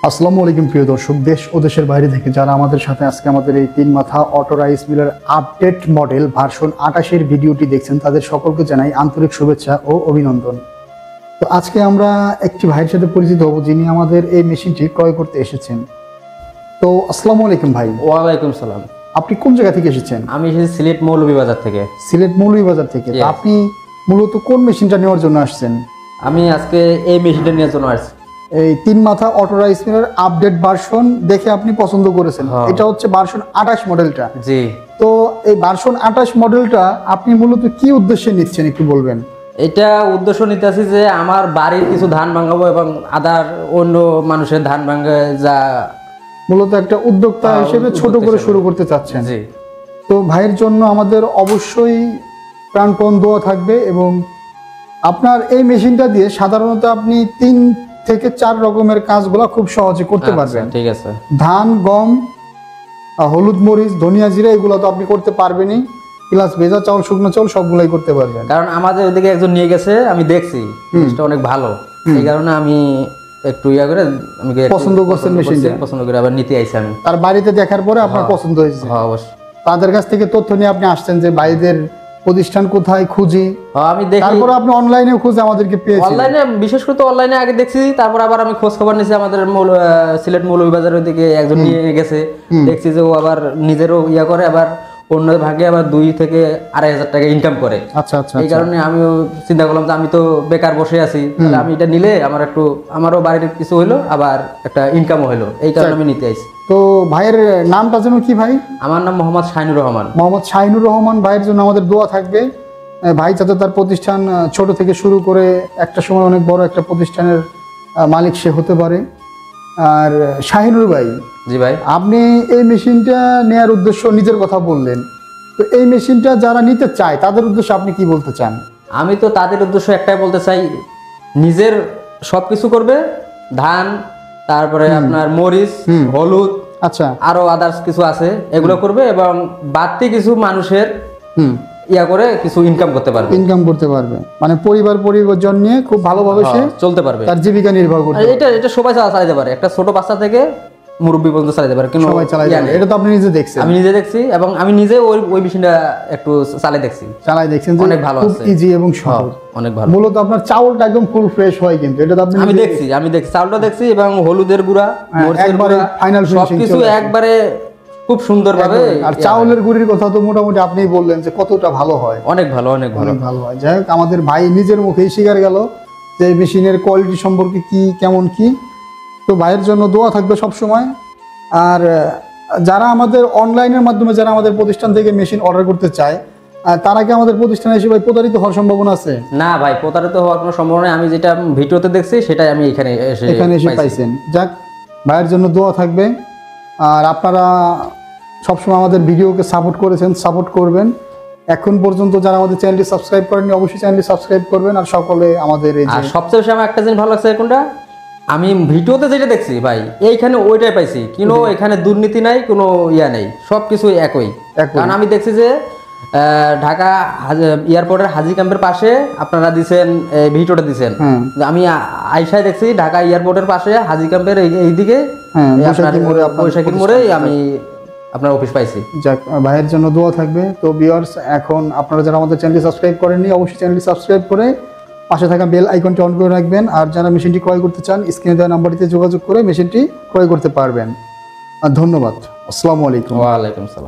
আসসালামু আলাইকুম প্রিয় দর্শক, দেশ ও দেশের বাইরে থেকে যারা আমাদের সাথে আজকে আমাদের এই 3 মাথা অটো রাইস মিলের আপডেট মডেল ভার্সন 28 এর ভিডিওটি দেখছেন, তাদের সকলকে জানাই আন্তরিক শুভেচ্ছা ও অভিনন্দন। তো আজকে আমরা একটি ভাইয়ের সাথে পরিচিত হব যিনি আমাদের এই মেশিনটি ক্রয় করতে এসেছেন। তো আসসালামু আলাইকুম ভাই। ওয়ালাইকুম সালাম। আপনি কোন জায়গা থেকে এসেছেন? আমি এসেছি সিলেট মৌলভীবাজার থেকে। সিলেট মৌলভীবাজার থেকে। তো আপনি মূলত কোন মেশিনটা নেওয়ার জন্য আসছেন? আমি আজকে এই মেশিনটা নেওয়ার জন্য আসছি। এই 3 মাথা অটো রাইস মিলের আপডেট ভার্সন দেখে আপনি পছন্দ করেছেন। এটা হচ্ছে ভার্সন 28 মডেলটা। জি। তো এই ভার্সন 28 মডেলটা আপনি মূলত কি উদ্দেশ্যে নিচ্ছেন একটু বলবেন? এটা উদ্দেশ্য নিতে আছি যে আমার বাড়ির কিছু ধান ভাঙাবো এবং আদার অন্য মানুষের ধান ভাঙে যা মূলত একটা উদ্যোক্তা হিসেবে ছোট করে শুরু করতে চাচ্ছেন। জি। তো ভাইয়ের জন্য আমাদের অবশ্যই প্রাণপণ দোয়া থাকবে এবং আপনার এই মেশিনটা দিয়ে সাধারণত আপনি 3 থেকে 4 রকমের কাজগুলো খুব সহজে করতে পারবেন। ঠিক আছে। ধান, গম, হলুদ, মরিচ, ধনিয়া, জিরা এগুলো তো আপনি করতে পারবেনই, প্লাস ভেজা চাউল, শুকনো চাউল সবগুলাই করতে পারবেন। কারণ আমাদের ওদিকে একজন নিয়ে গেছে, আমি দেখছি জিনিসটা অনেক ভালো, এই কারণে আমি একটু ইয়া করে আমি পছন্দ করছেন মেশিনটা, পছন্দ করে আবার নিতে আইছি। আমি তার বাড়িতে দেখার পরে আপনার পছন্দ হয়েছে। হ্যাঁ অবশ্যই। তাদের কাছ থেকে তথ্য নিয়ে আপনি আসছেন যে ভাইদের প্রতিষ্ঠান কোথায় খুঁজি। আমি দেখি, তারপর আপনি অনলাইনে খুঁজে আমাদেরকে পেয়েছেন। অনলাইনে বিশেষ করে তো অনলাইনে আগে দেখছি, তারপর আবার আমি খোঁজ খবর নিয়েছি আমাদের সিলেট মৌলভীবাজারের দিকে একজন নিয়ে গেছে, দেখছি যে ও আবার নিজেরও ইয়া করে, আবার অন্য ভাগে আবার 2 থেকে 2,500 টাকা ইনকাম করে। আচ্ছা আচ্ছা। এই কারণে আমিও চিন্তা করলাম যে আমি তো বেকার বসে আছি, তাহলে আমি এটা নিলে আমার একটু আমারও বাড়ির কিছু হইলো, আবার একটা ইনকামও হইলো, এই কারণে আমি নিতে আইছি। তো ভাইয়ের নামটা যেন কি ভাই? আমার নাম মোহাম্মদ শাহিনুর রহমান। মোহাম্মদ শাহিনুর রহমান ভাইয়ের জন্য আমাদের দোয়া থাকবে। ভাই যাতে তার প্রতিষ্ঠান ছোট থেকে শুরু করে একটা সময় অনেক বড় একটা প্রতিষ্ঠানের মালিক সে হতে পারে। আর শাহিনুর ভাই, জি ভাই, আপনি এই মেশিনটা নেয়ার উদ্দেশ্য নিজের কথা বললেন, তো এই মেশিনটা যারা নিতে চায় তাদের উদ্দেশ্যে আপনি কি বলতে চান? আমি তো তাদের উদ্দেশ্য একটাই বলতে চাই, নিজের সবকিছু করবে, ধান, তারপরে আপনার মরিচ, হলুদ, আচ্ছা আরো আদার্স কিছু আছে, এগুলো করবে এবং বাড়তি কিছু মানুষের ইয়া করে কিছু ইনকাম করতে পারবে, মানে পরিবার নিয়ে খুব ভালোভাবে সে চলতে পারবে, তার জীবিকা নির্বাহ করতে পারবে। এটা সবাই চালাতে পারে, একটা ছোট বাচ্চা থেকে মুরব্বী পর্যন্ত চালাতে পারে, কিন্তু সবাই চালাতে পারে। এটা তো আপনি নিজে দেখছেন? আমি নিজে দেখছি এবং আমি নিজে ওই মেশিনটা একটু চালাই দেখছেন যে অনেক ভালো আছে, খুব ইজি এবং সহজ, অনেক ভালো। মূলত আপনার চাউলটা একদম ফুল ফ্রেশ হয়, কিন্তু এটা তো আপনি আমি দেখছি চাউলটা দেখছি এবং হলুদের গুঁড়া, মরিচের গুঁড়া, ফাইনাল সবকিছু একবারে খুব সুন্দরভাবে। আর চাউলের গুঁড়ির কথা তো মোটামুটি আপনিই বললেন যে কতটা ভালো হয়। অনেক ভালো হয়। যাই হোক, আমাদের ভাই নিজের মুখেই স্বীকার গেল যে মেশিনের কোয়ালিটি সম্পর্কে কি কেমন কি। তো ভাইয়ের জন্য দোয়া থাকবে সব সময়। আর যারা আমাদের অনলাইনের মাধ্যমে যারা আমাদের প্রতিষ্ঠান থেকে মেশিন অর্ডার করতে চায়, তারা কি আমাদের প্রতিষ্ঠানে এসে ভাই প্রতারিত হওয়ার সম্ভাবনা আছে? না ভাই, প্রতারিত হওয়ার কোনো সম্ভাবনা নেই। আমি যেটা ভিডিওতে দেখছি সেটাই আমি এখানে এসে পাইছেন। যাক, ভাইয়ের জন্য দোয়া থাকবে। আর আপনারা সবসময় আমাদের ভিডিওকে সাপোর্ট করেছেন, সাপোর্ট করবেন। এখন পর্যন্ত যারা আমাদের চ্যানেলটি সাবস্ক্রাইব করেননি অবশ্যই চ্যানেলটি সাবস্ক্রাইব করবেন। আর সকলে আমাদের এই যে সবচেয়ে বেশি আমার একটা জিনিস ভালো লাগছে, কোনটা আমি ভিডিওতে যেটা দেখছি ভাই, এইখানে ওইটাই পাইছি, কিন্তু এখানে দুর্নীতি নাই, কোনো ইয়া নেই, সবকিছু একই। কারণ আমি দেখছি যে ঢাকা এয়ারপোর্টের হাজি ক্যাম্পের পাশে আপনারা দিচ্ছেন ভিডিওটা দিচ্ছেন, আমি আইসায় দেখছি ঢাকা এয়ারপোর্টের পাশে হাজি ক্যাম্পের এইদিকে বৈশাখীর মোড়ে আমি আপনার অফিস পাইছি। যাক, ভাইয়ের জন্য দোয়া থাকবে। তো ভিউয়ার্স, এখন আপনারা যারা আমাদের চ্যানেলটি সাবস্ক্রাইব করেননি অবশ্যই চ্যানেলটি সাবস্ক্রাইব করে পাশে থাকা বেল আইকনটি অন করে রাখবেন। আর যারা মেশিনটি ক্রয় করতে চান স্ক্রিনে দেওয়া নাম্বারটিতে যোগাযোগ করে মেশিনটি ক্রয় করতে পারবেন। আর ধন্যবাদ। আসসালামু আলাইকুম। ওয়ালাইকুম আসসালাম।